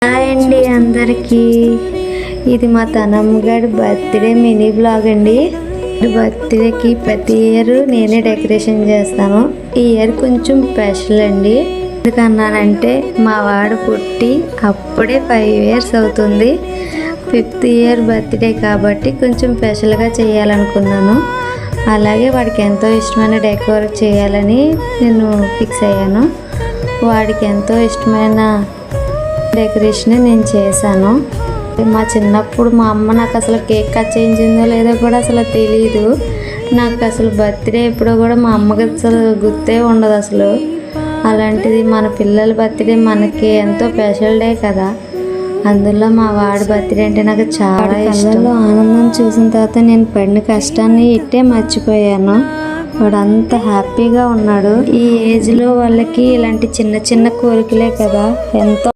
Hi అండి అందరికీ. ఇది మా తనమ్మగారి బర్త్డే మినీ బ్లాగ్ అండి. బర్త్డేకి ప్రతి ఇయర్ నేనే డెకరేషన్ చేస్తాను. ఈ ఇయర్ కొంచెం స్పెషల్ అండి. ఎందుకన్నానంటే మా వాడు పుట్టి అప్పుడే 5 years అవుతుంది. 5th year బర్త్డే కాబట్టి కొంచెం స్పెషల్గా చేయాలనుకున్నాను. అలాగే వాడికి ఎంతో ఇష్టమైన డెకోర్ చేయాలని నేను ఫిక్స్ అయ్యాను. వాడికి ఎంతో ఇష్టమైన డెకరేషన్ నేను చేశాను. మా చిన్నప్పుడు మా అమ్మ నాకు అసలు కేక్ కట్ చేయించిందో లేదో కూడా అసలు తెలియదు. నాకు అసలు బర్త్డే ఎప్పుడో కూడా మా అమ్మకి అసలు గుర్తే ఉండదు అసలు. అలాంటిది మన పిల్లల బర్త్డే మనకి ఎంతో స్పెషల్ డే కదా. అందులో మా వాడి బర్త్డే అంటే నాకు చాలా ఇష్టం. ఆనందం చూసిన తర్వాత నేను పడిన కష్టాన్ని ఇట్టే మర్చిపోయాను. వాడు అంత హ్యాపీగా ఉన్నాడు. ఈ ఏజ్లో వాళ్ళకి ఇలాంటి చిన్న చిన్న కోరికలే కదా ఎంతో